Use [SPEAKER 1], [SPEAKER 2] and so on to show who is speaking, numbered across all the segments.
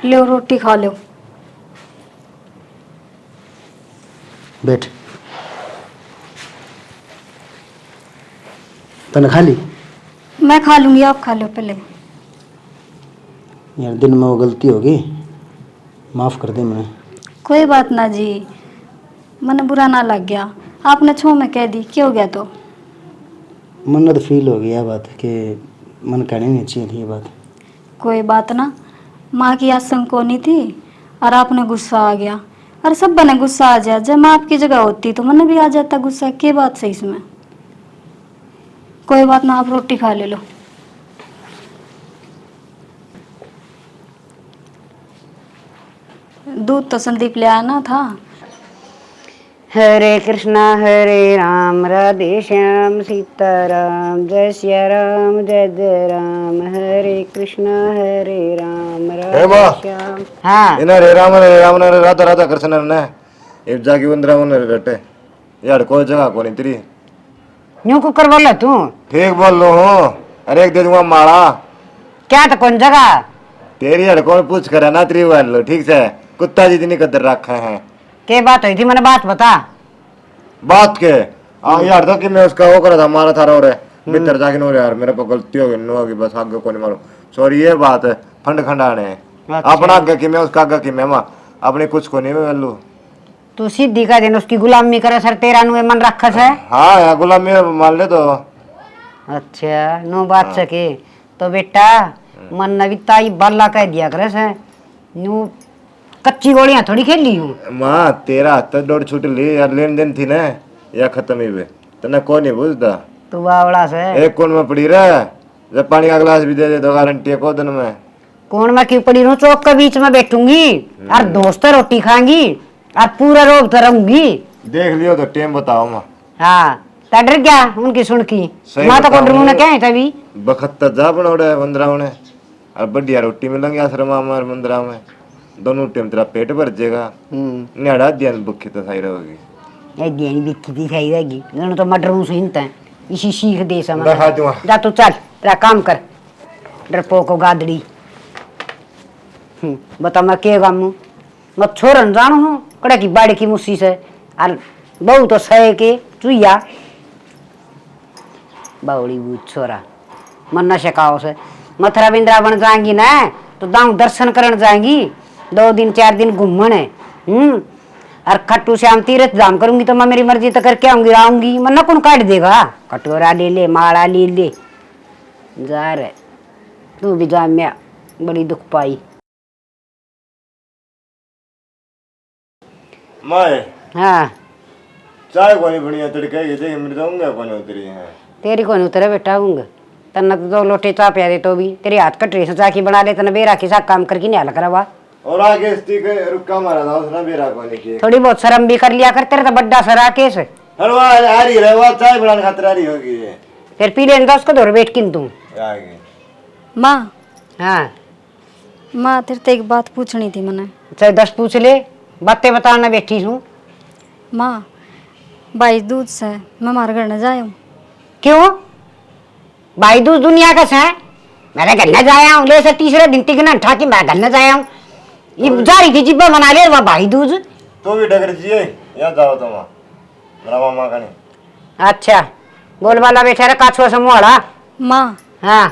[SPEAKER 1] लो रोटी खा लो।
[SPEAKER 2] बैठ। तने खा ली?
[SPEAKER 1] मैं खा लूंगी, आप खा लो पहले।
[SPEAKER 2] यार दिन में वो गलती होगी, माफ़ कर दे मैंने।
[SPEAKER 1] कोई बात ना जी, मन बुरा ना लग गया। आपने छो में कह दी, क्या हो गया तो?
[SPEAKER 2] मन में तो फील हो गया बात कि मन कहनी नहीं चाहिए थी ये बात।
[SPEAKER 1] कोई बात ना, माँ की आशंका को नहीं थी और आपने गुस्सा आ गया। और सब बने गुस्सा आ जाए, जब मैं आपकी जगह होती तो मन भी आ जाता गुस्सा। क्या बात सही इसमें? कोई बात ना, आप रोटी खा ले लो। दूध तो संदीप ले आना था।
[SPEAKER 3] हरे राम राधे श्याम सीताराम जय सिया राम जय जय राम। हरे राम राधे श्याम। हाँ
[SPEAKER 4] इन रे राम ने राधा राधा कृष्ण ने इब जाकी वंदरा मन रटे यार कोई जगह को नहीं तेरी।
[SPEAKER 3] यूं को कर बोला तू?
[SPEAKER 4] ठीक बोल लो हूँ। अरे एक दे दूंगा माला।
[SPEAKER 3] क्या तो कौन जगह
[SPEAKER 4] तेरी यार कौन पूछ करे ना तेरी वाल लो ठीक से। कुत्ता जी जितनी कदर रखा है।
[SPEAKER 3] के बात हुई थी, मैंने बात बता।
[SPEAKER 4] बात के यार तो कि मैं उसका वो करा था मारा था रो रे भीतर जाके नो यार मेरे को गलती हो गई नो होगी बस आगे को नहीं मारो सॉरी ये बात है फंड खंडाने
[SPEAKER 3] अच्छा।
[SPEAKER 4] अपना आगे की मैं उसका आगे की मैं अपने कुछ को नहीं मैं लू।
[SPEAKER 3] तू सीधी का दिन उसकी गुलामी करे सर, तेरा नु मन रखस है।
[SPEAKER 4] हाँ यार गुलामी मान ले तो।
[SPEAKER 3] अच्छा नो बात सके तो बेटा मन नविता बाला कह दिया करे से नु कच्ची गोलियां थोड़ी खेली हूँ।
[SPEAKER 4] माँ तेरा हाथ डोर छूट ली यार लेन देन थी ना या खत्म ही वे तने कौन नहीं बुझता।
[SPEAKER 3] तू बावड़ा से
[SPEAKER 4] एक कौन में पड़ी रहा जब पानी का गिलास भी दे दे तो गारंटी है को दिन में।
[SPEAKER 3] कौन मैं क्यों पड़ी रहूं, चौक के बीच में बैठूंगी और दोस्त रोटी खाएंगी और पूरा रोब तो रहूंगी।
[SPEAKER 4] देख लियो तो टेम बताओ माँ।
[SPEAKER 3] हाँ ता डर गया उनकी सुन की मैं तो को डरू ना क्या है तभी
[SPEAKER 4] बखत जा बनोड़े बंदरा ने और बढ़िया रोटी मिलेंगी आश्रम में बंदरा में दोनों टाइम तेरा पेट भर जाएगा। न्याड़ा दिया भूखी तो सही रहोगी।
[SPEAKER 3] ये देनी बिक्की दी सही रहेगी दोनों तो मडरू से हिंता है इसी सीख दे समझ
[SPEAKER 4] दिखा दूंगा।
[SPEAKER 3] जा तू चल तेरा काम कर डरपोक को गादड़ी। बता मैं के गामू मैं छोरन जानू हूँ कड़े की बाड़ी की मुस्सी से और बहु तो सहे के चुईया बावड़ी बूझ छोरा मन न शकाओ से मथुरा वृंदावन जाएंगी ना तो दाऊ दर्शन करने जाएंगी 2 दिन 4 दिन घूमन है। और खट्टू श्याम तीर्थ धाम करूंगी तो मैं मेरी मर्जी तो करके आऊंगी मन न कौन काट देगा। कटोरा ले ले माला ले ले जा रे तू भी जा मैं बड़ी दुख पाई।
[SPEAKER 4] माए
[SPEAKER 3] हाँ
[SPEAKER 4] चाय कोनी बढ़िया तड़के देख मेरे जाऊंगा कोनी उतरी है
[SPEAKER 3] तेरी कौन उतरे बेटा हूँ तना तो 2 लोटे चा पिया दे तो भी तेरे हाथ कटरे से चाकी बना ले तना बेरा के साथ काम करके नहीं हाल करवा
[SPEAKER 4] और आगे स्टिक रुका मारा था उसने बेरा कोनी की
[SPEAKER 3] थोड़ी बहुत शर्म भी कर लिया कर तेरे तो बड्डा सरा केस
[SPEAKER 4] हलवा आ रही है वो चाय बनाने खातिर आ रही होगी ये
[SPEAKER 3] फिर पी लेने उसको दौड़ बैठ किन तू
[SPEAKER 4] आगे
[SPEAKER 1] माँ,
[SPEAKER 3] हाँ
[SPEAKER 1] माँ तेरे से एक बात पूछनी थी मैंने।
[SPEAKER 3] चाहे 10 पूछ ले बातें बताना बैठी हूँ।
[SPEAKER 1] माँ भाई दूध से मैं हमारे घर न जाऊँ।
[SPEAKER 3] क्यों भाई दूज दुनिया का है मेरे घर न जाया हूँ ले से तीसरे दिन टिकना ठा के मैं घर न जाया हूँ ये जा रही थी जिब्बा बना ले वहाँ भाई दूज
[SPEAKER 4] तो भी डगर जिए या जाओ तुम मेरा मामा का नहीं।
[SPEAKER 3] अच्छा बोल वाला बेचारा काछुआ से मुहाड़ा।
[SPEAKER 1] माँ
[SPEAKER 3] हाँ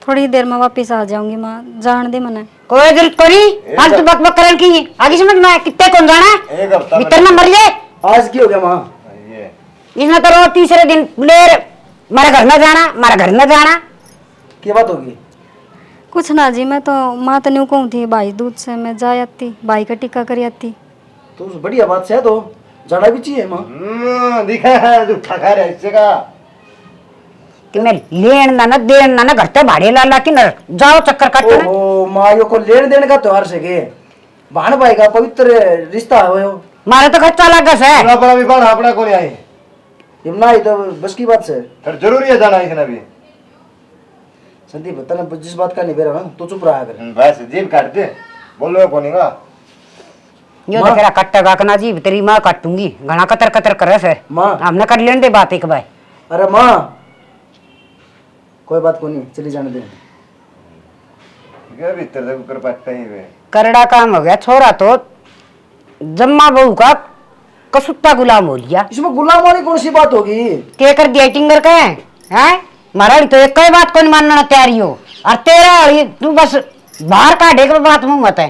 [SPEAKER 1] थोड़ी देर में वापस आ जाऊंगी माँ, जान दे मैंने।
[SPEAKER 3] कोई जरूरत करी फालतू बक बक करन की आगे समझ में कितने कौन जाना
[SPEAKER 4] एक हफ्ता
[SPEAKER 3] भीतर न मर ले।
[SPEAKER 2] आज की हो गया माँ?
[SPEAKER 4] ये
[SPEAKER 3] इसने तो रोज तीसरे दिन बुलेर मारा घर न जाना मारा घर न जाना।
[SPEAKER 2] क्या बात होगी?
[SPEAKER 1] कुछ ना जी, मैं तो माँ तो न्यू कहूँ थी भाई दूध से मैं जा आती, भाई का टिक्का कर आती।
[SPEAKER 2] तो बढ़िया बात से है तो जाना भी चाहिए माँ।
[SPEAKER 4] दिखा है झूठा खा रहा है इससे का
[SPEAKER 3] कि मैं लेन ना न देन ना न घर ते भाड़े ला कि न जाओ चक्कर काटने।
[SPEAKER 2] ओहो माँ यो को लेन देन का त्योहार से के भाण भाई का पवित्र रिश्ता है वो।
[SPEAKER 3] मारे तो खर्चा लागस है
[SPEAKER 4] अपना अपना भी बाढ़ अपना को नहीं आई
[SPEAKER 2] यमुना ही तो बस की बात से
[SPEAKER 4] फिर जरूरी है जाना इसने भी।
[SPEAKER 2] संदीप तने जिस बात का नहीं बेरा ना तो चुप रहा कर।
[SPEAKER 4] बस जीभ काट दे बोलो को नहीं का
[SPEAKER 3] यो तो तेरा कट्टा कना जी तेरी माँ काटूंगी घना कतर कतर करस है
[SPEAKER 2] माँ
[SPEAKER 3] हमने कर लेने दे बात एक बार।
[SPEAKER 2] अरे माँ कोई बात को नहीं चली जाने दे।
[SPEAKER 4] ये भीतर से कुकर पट्टा ही वे
[SPEAKER 3] करड़ा काम हो गया छोरा तो जम्मा बहू का कसुत्ता गुलाम हो लिया।
[SPEAKER 2] इसमें गुलाम वाली कौन सी बात होगी?
[SPEAKER 3] के कर दिया टिंगर के हैं मारा तो एक ही बात को नहीं मानना तैयारी हो और तेरा तू बस बाहर काटे के बात मुंह मत है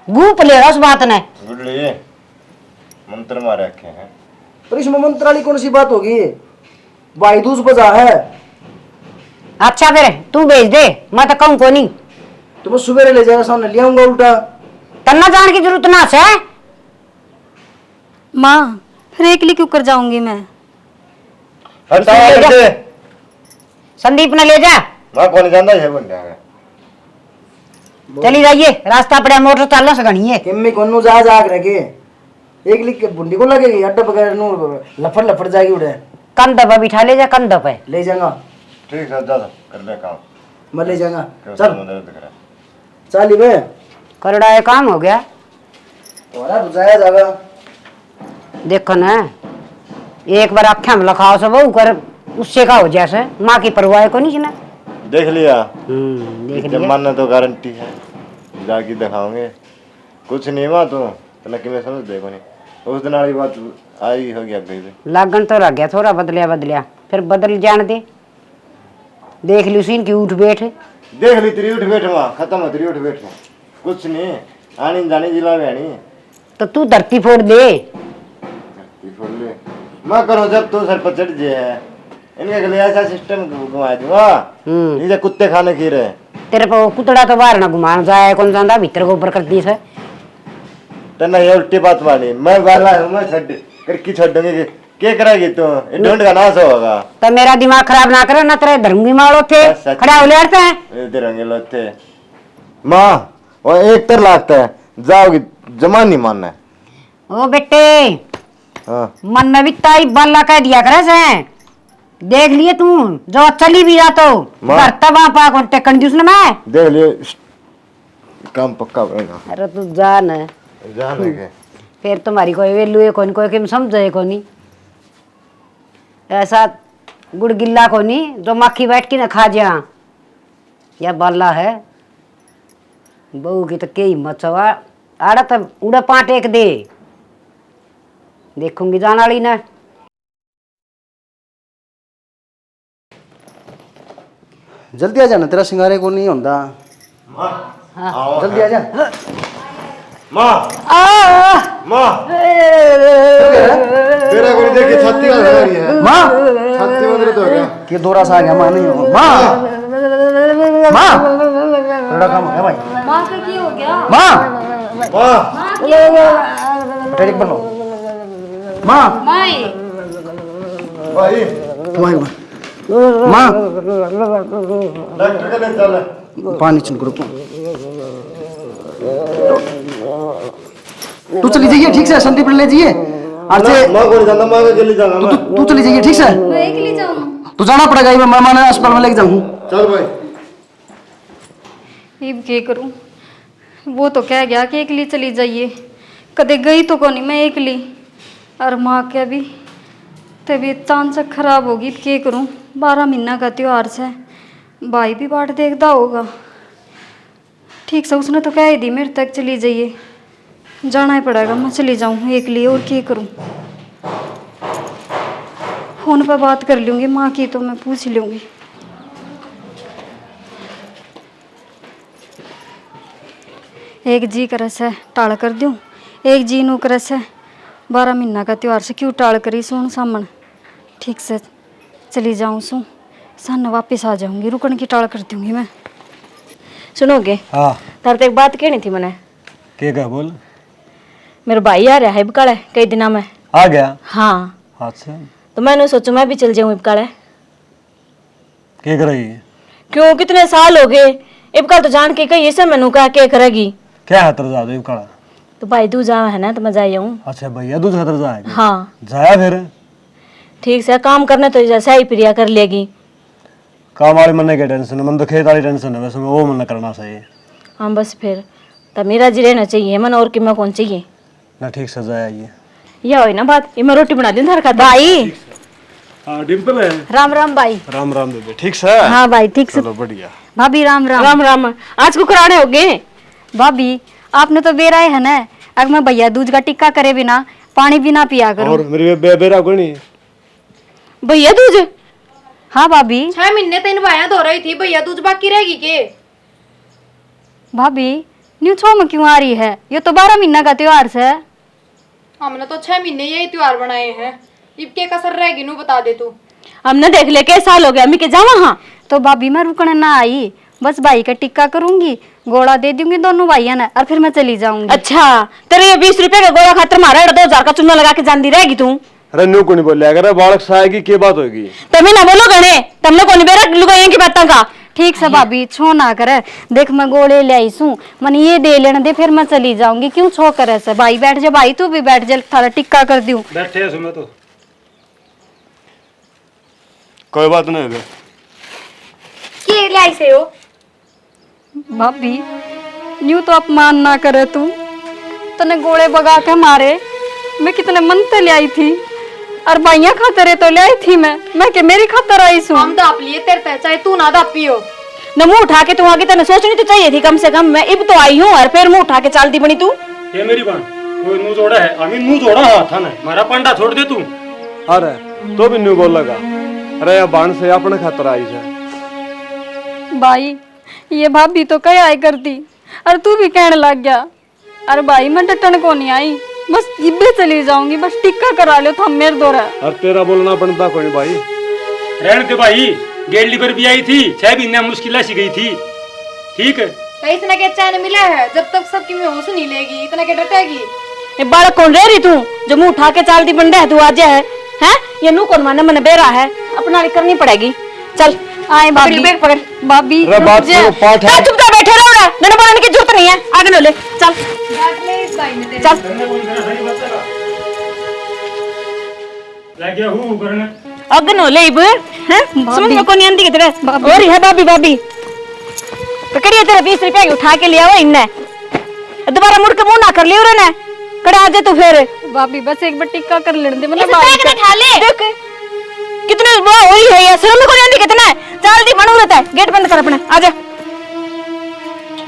[SPEAKER 3] गूप ले उस बात ने
[SPEAKER 4] गुडली मंत्र मारे रखे हैं।
[SPEAKER 2] पर इसमें मंत्र वाली कौन सी बात होगी? भाई दूज बजा है।
[SPEAKER 3] अच्छा फिर तू भेज दे मैं तो कहूँ को नहीं
[SPEAKER 2] तो मैं सुबह ले जाएगा सामने ले आऊंगा उल्टा।
[SPEAKER 3] तन्ना जान की जरूरत ना से
[SPEAKER 1] माँ फिर अकेली क्यों कर जाऊंगी मैं?
[SPEAKER 4] हटा दे
[SPEAKER 3] संदीप ने ले जा
[SPEAKER 4] मैं कौन जानता है बन जाएगा।
[SPEAKER 3] चली जाइए रास्ता पड़ा मोटर चालना से गणी है
[SPEAKER 2] किम्मी कोन्नू जा जाग रखे एक लिख के बुंडी को लगेगी अड्डा बगैर नु लफड़ लफड़ जाएगी उड़े।
[SPEAKER 3] कंध पे बिठा ले जा कंध पे
[SPEAKER 2] ले जाऊंगा।
[SPEAKER 4] ठीक है जा कर ले काम
[SPEAKER 2] मैं ले जाऊंगा।
[SPEAKER 4] चल
[SPEAKER 2] चल
[SPEAKER 4] मदद करा
[SPEAKER 2] चल बे
[SPEAKER 3] करड़ा ये काम हो गया।
[SPEAKER 2] तोरा बुझाया जाएगा।
[SPEAKER 3] देखो ना एक बार आख्या में लखाओ से बहू कर उससे का हो जैसे माँ की परवाह को नहीं ना
[SPEAKER 4] देख लिया
[SPEAKER 3] देख
[SPEAKER 4] जब
[SPEAKER 3] लिया
[SPEAKER 4] मानना तो गारंटी है जाके दिखाओगे कुछ नहीं हुआ तो कि मैं समझ देखो नहीं उस दिन वाली बात आई होगी अब गई
[SPEAKER 3] लागन तो लग गया थोड़ा बदलिया फिर बदल जान दे देख ली उसी की उठ बैठ
[SPEAKER 4] देख ली तेरी उठ बैठ वहाँ खत्म हो तेरी उठ बैठ कुछ नहीं आनी जानी जिला में आनी
[SPEAKER 3] तो तू धरती फोड़ दे
[SPEAKER 4] फोड़ ले मैं करो जब तू सर पर चढ़ जे है इनके लिए ऐसा सिस्टम घुमा दूंगा नीचे कुत्ते खाने की रहे
[SPEAKER 3] तेरे पे कुतड़ा तो बाहर ना घुमान जाए कौन जानता भीतर को ऊपर कर दी से
[SPEAKER 4] तना ये उल्टी बात मानी मैं वाला हूँ मैं छड़ करके छोड़ूंगी क्या करेगी तू ये ढूंढ का नाश होगा
[SPEAKER 3] तो मेरा दिमाग खराब ना करे ना तेरे धर्मी मारो थे खड़ा हो लेते हैं
[SPEAKER 4] इधर रंगे लोते माँ वो एक तर लगता है जाओगी जमा नहीं मानना है
[SPEAKER 3] ओ बेटे
[SPEAKER 4] हाँ
[SPEAKER 3] मन में भी ताई बल्ला कह दिया करे से देख लिए तू जो चली भी जातो घर तब पा कोते कंजूस ना मैं
[SPEAKER 4] देख लिए काम पक्का बनेगा
[SPEAKER 3] अरे तू जान है
[SPEAKER 4] जान है
[SPEAKER 3] फिर तुम्हारी कोई वैल्यू है कोई कोई किम समझे को नहीं ऐसा गुड़ गिल्ला को नहीं जो मक्खी बैठ के ना खा जा या बल्ला है बहू की तो के हिम्मत सवा आड़ा तो उड़ा पाट एक दे देखूंगी जान वाली ना
[SPEAKER 2] जल्दी आ जाना तेरा सिंगारे को नहीं होता। जल्दी आ जा।
[SPEAKER 4] माँ माँ तेरा को देख के छाती का लगा रही है
[SPEAKER 2] माँ
[SPEAKER 4] छाती में दर्द हो गया
[SPEAKER 2] ये दोरा सा आ गया। माँ नहीं हो माँ माँ थोड़ा काम हो गया भाई।
[SPEAKER 1] माँ का क्या हो गया?
[SPEAKER 2] माँ
[SPEAKER 4] माँ
[SPEAKER 2] टेरिक बनो माँ
[SPEAKER 1] माई
[SPEAKER 4] भाई
[SPEAKER 2] भाई माँ
[SPEAKER 4] डॉक्टर के लिए चल
[SPEAKER 2] पानी चुन करो तू चली जाइए ठीक से संदीप ले जाइए आज से
[SPEAKER 4] माँ को नहीं जानता माँ को जल्दी जाना मैं
[SPEAKER 2] तू चली जाइए ठीक से
[SPEAKER 1] मैं अकेली जाऊँ?
[SPEAKER 2] तू जाना पड़ेगा मैं मेहमान अस्पताल में लेके जाऊँ।
[SPEAKER 4] चल भाई
[SPEAKER 1] ये क्या करूँ? वो तो कह गया कि अकेली चली जाइए कदे गई तो कौन मैं अकेली और माँ क्या भी तबीयत चांचक खराब होगी तो क्या करूँ? 12 महीना का त्योहार से भाई भी बाट देखता होगा ठीक से उसने तो कह ही दी मेरे तक चली जाइए जाना ही पड़ेगा मैं चली जाऊँ अकेली और क्या करूँ? फोन पर बात कर लूँगी माँ की तो मैं पूछ लूँगी। एक जी कर से टाल कर दूँ एक जी नू कर से 12 महीना का त्योहार से क्यों टाल करी सुन सामन ठीक से चली जाऊँ सू सन वापस आ जाऊँगी रुकने की टाल कर दूँगी मैं।
[SPEAKER 5] सुनोगे?
[SPEAKER 6] हाँ
[SPEAKER 5] तार तो एक बात कहनी थी मैंने।
[SPEAKER 6] के क्या बोल
[SPEAKER 5] मेरा भाई आ रहा है इबकाले कई दिना में।
[SPEAKER 6] आ गया
[SPEAKER 5] हाँ
[SPEAKER 6] अच्छा
[SPEAKER 5] तो मैंने सोचा मैं भी चल जाऊँ इबकाले।
[SPEAKER 6] के करेगी
[SPEAKER 5] क्यों कितने साल हो गए इबकाल तो जान के कही ऐसे मैनू कहा क्या करेगी
[SPEAKER 6] क्या हाथ जा दो कड़ा
[SPEAKER 5] तो भाई तू जा है ना तो मैं जाई आऊँ।
[SPEAKER 6] अच्छा भैया दूध खातर जाएगी
[SPEAKER 5] हाँ
[SPEAKER 6] जाया फिर
[SPEAKER 5] ठीक से काम करने तो जैसा ही प्रिया कर लेगी।
[SPEAKER 6] काम वाले मन के टेंशन है मन तो खेत वाली टेंशन है वैसे में वो मन करना चाहिए।
[SPEAKER 5] हाँ बस फिर तब मेरा जी रहना चाहिए मन और कि मैं कौन चाहिए
[SPEAKER 6] ना ठीक से जाया ये
[SPEAKER 5] यह हो ना बात ये मैं रोटी बना दूँ घर का भाई
[SPEAKER 6] हाँ डिम्पल है।
[SPEAKER 5] राम राम भाई।
[SPEAKER 6] राम राम बेबे, ठीक से?
[SPEAKER 5] हाँ भाई ठीक से।
[SPEAKER 6] चलो बढ़िया।
[SPEAKER 1] भाभी राम राम।
[SPEAKER 5] राम राम। आज को कराने हो गए?
[SPEAKER 1] भाभी आपने तो बेरा है ना, अगर मैं भैया दूध का टिक्का करे बिना पानी भी ना पिया करूं।
[SPEAKER 6] और मेरी बेबेरा कोई नहीं?
[SPEAKER 5] भैया दूज?
[SPEAKER 1] हाँ भाभी।
[SPEAKER 7] 6 महीने तीन भाया धो रही थी, भैया दूज बाकी रहेगी के?
[SPEAKER 1] भाभी न्यू छो में क्यों आ रही है? ये तो 12 महीना का त्योहार से।
[SPEAKER 7] हमने तो 6 महीने यही त्योहार बनाए हैं, इब के कसर रहेगी नू बता दे तू।
[SPEAKER 5] हमने देख ले के साल हो गया, अम्मी के जावा। हाँ
[SPEAKER 1] तो भाभी मैं रुकने ना आई, बस भाई का टिक्का करूंगी, गोड़ा दे दूंगी दोनों भाइयों ने और फिर मैं चली जाऊंगी।
[SPEAKER 5] अच्छा तेरे ये 20 रुपए का गोला खातर मारा 2000 का चुना लगा के जानती रहेगी तू।
[SPEAKER 6] अरे न्यू को नहीं बोले, अगर बालक साएगी के बात होगी?
[SPEAKER 5] तभी ना बोलो गणे, तुमने कौन बेरा लुगाइयों की बातों का।
[SPEAKER 1] ठीक से भाभी छो ना करे, देख मैं गोले ले आई सू, मन ये दे लेने दे फिर मैं चली जाऊंगी। क्यों छो करे से? भाई बैठ जा, भाई तू भी बैठ जा, थारा टिक्का कर दूं।
[SPEAKER 6] बैठे सुनो तो कोई बात नहीं है।
[SPEAKER 7] के लाई से हो?
[SPEAKER 1] भाभी न्यू तो अपमान ना करे तू, तने गोले बगा के मारे, मैं कितने मन से ले आई थी, और भाइयां खातर तो ले आई थी मैं के मेरी खातर आई सू।
[SPEAKER 7] हम दाप लिए तेरे ते, चाहे तू ना दापी हो।
[SPEAKER 5] न मुंह उठा के तू आगे तेने सोचनी तो चाहिए थी कम से कम। मैं इब तो आई हूँ और फिर मुंह उठा के चालती बनी तू।
[SPEAKER 8] ये मेरी बात कोई नू जोड़ा है, अभी नू जोड़ा हाथ ना मारा पंडा छोड़ दे तू।
[SPEAKER 6] अरे तो भी न्यू बोल लगा, अरे या बाण से अपने खातर आई है।
[SPEAKER 1] भाई ये भाभी तो क्या आय करती, और तू भी कहने लग गया। अरे भाई मैं डटन को नहीं आई, बस इब्बे चली जाऊंगी, बस टिक्का करा लो तो हम मेरे दो रहा।
[SPEAKER 6] और तेरा बोलना बनता कोई नहीं भाई।
[SPEAKER 8] रहने दे भाई, गेट लीवर भी आई थी, 6 महीने मुश्किल सी गई थी, ठीक है?
[SPEAKER 7] तो इतना के चैन मिला है, जब तक सबकी में होश नहीं लेगी इतना के डटेगी।
[SPEAKER 5] ये बालक कौन रह रही तू जो मुंह उठा के चालती बन रहा है? तू आज है ये नू कौन माने मन बेरा है, अपना करनी पड़ेगी। चल
[SPEAKER 1] आए भाभी,
[SPEAKER 5] बैग पकड़।
[SPEAKER 1] भाभी
[SPEAKER 6] अरे बात सुनो, पाठ है।
[SPEAKER 5] चुप कर बैठे रहो रे, नन बोलने की जरूरत नहीं है, आगे नो ले। चल
[SPEAKER 7] डांट ले इस भाई ने तेरे।
[SPEAKER 5] चल
[SPEAKER 8] लग गया हूँ करने।
[SPEAKER 5] आगे नो ले इब हैं, समझ में कौन आंदी किधर है? और है भाभी भाभी पकड़िए तेरे 20 रुपया उठा के लिया वो इनने, दोबारा मुड़ के मुंह ना कर लियो रे ने कड़ा आ जा तू फिर।
[SPEAKER 1] भाभी बस एक बार टिक्का कर लेने दे, मतलब
[SPEAKER 5] इसे बैग में ठा ले। देख कितने वो हो रही है, ये शर्म को नहीं आंदी कितना है? जल्दी बनू रहता है, गेट बंद कर अपना, आ जा।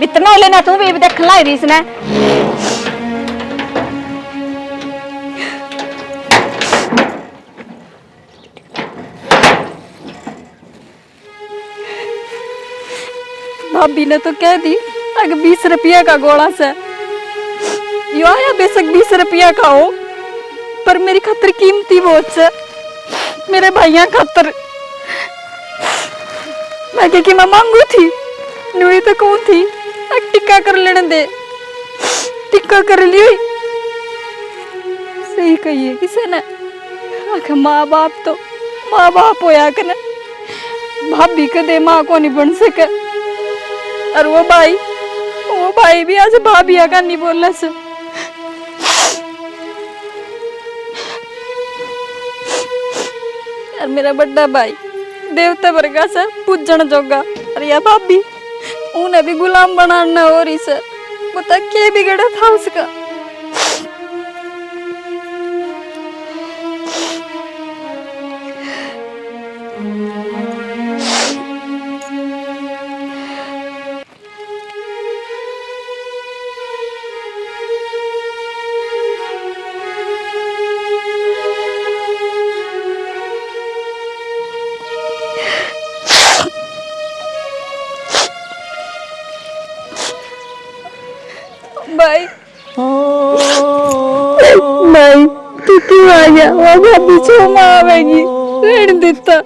[SPEAKER 5] इतना लेना तू भी देख लाई रही इसने।
[SPEAKER 1] भाभी ने तो कह दी अगर 20 रुपया का गोला से यो आया, बेशक 20 रुपया का हो, पर मेरी खातर कीमती बहुत से, मेरे भैया खातर। मैं क्या कि मैं मांगू थी, नुई तो कौन थी, एक टिक्का कर लेने दे, टिक्का कर लियो। सही कहिए किसे ने, आखिर माँ बाप तो माँ बाप होया कने, भाभी कदे माँ को नहीं बन सके, और वो भाई भी आज भाभी का नहीं बोला से। और मेरा बड़ा भाई देवता वर्गा से पूजन जोगा, और या भाभी उन्हें भी गुलाम बनाना हो रही से, बता क्या बिगड़ा था उसका। भाई भाई तू क्यों आ गया? वो भाभी छो माँ आवेगी, रहने देता।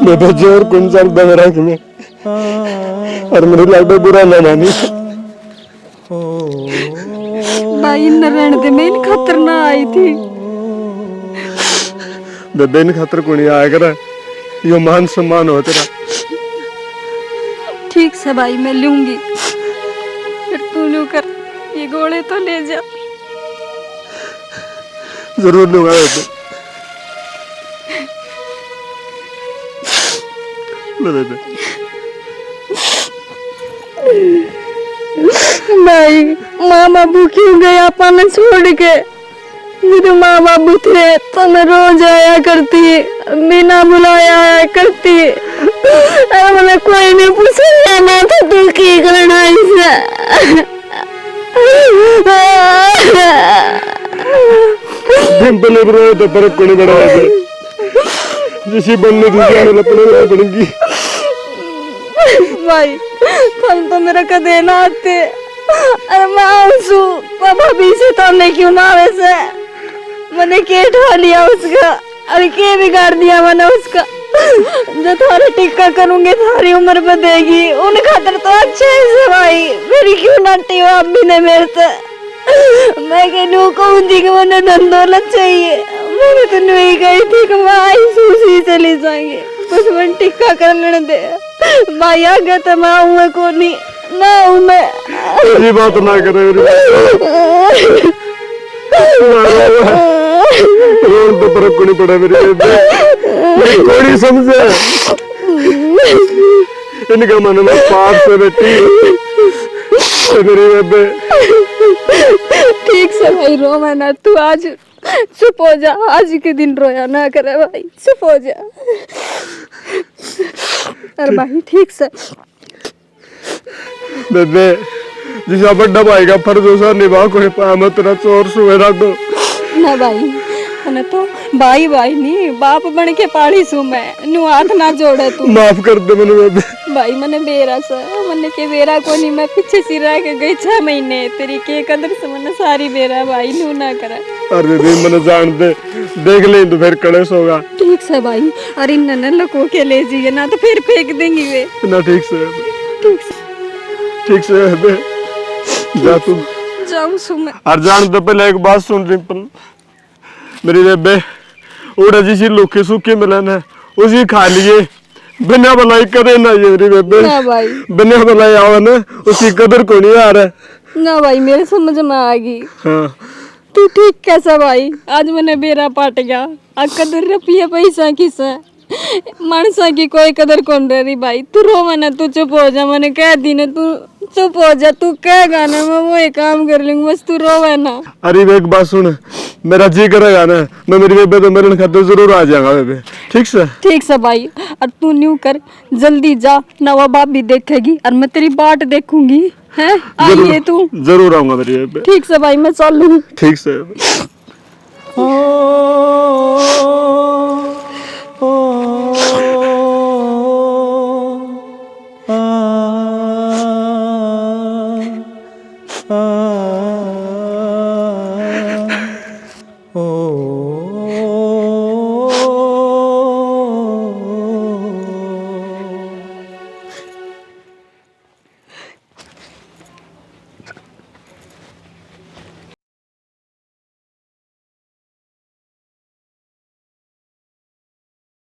[SPEAKER 6] बेबे जोर कौन सा दम रख में, और मेरे लाडो बुरा ना मानी।
[SPEAKER 1] भाई न रहने दे, मैं इन खातर ना आई थी।
[SPEAKER 6] बेबे इन खातर को नहीं आया करा, यो मान सम्मान हो तेरा।
[SPEAKER 1] ठीक से भाई मैं लूंगी, फिर तू लू कर ये गोले तो ले जा।
[SPEAKER 6] जरूर लूंगा बेबे। ले बेबे।
[SPEAKER 1] भाई मामा भूखी हो गया पानी छोड़ के, मेरे माँ बाबू थे तो मैं रोज आया करती, बिना बुलाया आया करती। अरे मैंने कोई नहीं पूछा ना तो तू की करना इसे।
[SPEAKER 6] डिंपल ब्रो तो फर्क को नहीं पड़ा है जिसी बनने की जाने लपड़े बनेगी।
[SPEAKER 1] भाई तुम तो मेरा कदे ना आते। अरे मैं आऊँ पापा भी से तमने क्यों ना वैसे मैंने के ठा लिया उसका। अरे के बिगाड़ दिया मैंने उसका। जो थारे टिक्का करूंगे थारी उम्र बदेगी उन खातर तो अच्छे से भाई मेरी क्यों नाटी हो आप भी ने मेरे से। मैं कहूँ कहूँ थी कि मैंने धन दौलत चाहिए। मैंने तो नहीं गई थी कि मैं आई सूसी चली जाएंगे कुछ मन टिक्का कर लेने दे भाई। आगे तो मैं आऊँगा को नहीं ना हूँ मैं।
[SPEAKER 6] ये बात ना करे रोड तो फर्क को नहीं पड़ा मेरे बेबे कोई नहीं समझे इनका मन में पाप से बेटी मेरी बेबे।
[SPEAKER 1] ठीक से भाई रो मैं ना तू आज चुप हो जा। आज के दिन रोया ना करे भाई चुप हो जा। अरे भाई ठीक से
[SPEAKER 6] बेबे जिसा बड़ा भाई का फर्ज उसा निभा कोई पाया मैं तेरा चोर सुए रख दो
[SPEAKER 1] ना भाई। मैंने तो भाई भाई नहीं बाप बन के पाली सू मैं नु हाथ ना जोड़े तू।
[SPEAKER 6] माफ कर दे मैंने बेबे।
[SPEAKER 1] भाई मैंने बेरा सा मैंने के बेरा को नहीं मैं पीछे सी रह के गई 6 महीने तेरी के कदर से मैंने सारी बेरा भाई नू ना करा।
[SPEAKER 6] अरे रे मैंने जान दे देख ले तो फिर कलेश होगा।
[SPEAKER 1] ठीक से भाई। अरे नन्ना लको के ले जाइए ना तो फिर फेंक देंगी वे
[SPEAKER 6] ना ठीक से बेबे जा तू
[SPEAKER 1] जाऊं सु मैं।
[SPEAKER 6] और जान दे पहले एक बात सुन रिंपल मेरी बेबे उड़ा जिसी लुखे सूखे मिलन है उसी खा लिए बिना भलाई करे ना ये मेरी बेबे
[SPEAKER 1] ना भाई
[SPEAKER 6] बिना भलाई आवा ना उसकी कदर को नहीं आ रहा।
[SPEAKER 1] ना भाई मेरे समझ में आ गई।
[SPEAKER 6] हाँ
[SPEAKER 1] तू ठीक कैसा भाई आज मैंने बेरा पाट गया। आ कदर रुपये पैसा किसा मानसा की कोई कदर कौन रही भाई। तू रो मैंने तू चुप हो जा मैंने कह दी ना तू चुप हो जा। तू क्या गाना मैं वो एक काम कर लूंगी बस तू रो ना।
[SPEAKER 6] अरे एक बात सुन मेरा जी करेगा ना मैं मेरी बेबे तो मेरे खाते जरूर आ जाएगा बेबे ठीक से
[SPEAKER 1] भाई। और तू न्यू कर जल्दी जा नवा बाप भी देखेगी और मैं तेरी बाट देखूंगी है। आइए तू
[SPEAKER 6] जरूर आऊंगा मेरी बेबे।
[SPEAKER 1] ठीक से भाई मैं चलूं।
[SPEAKER 6] ठीक से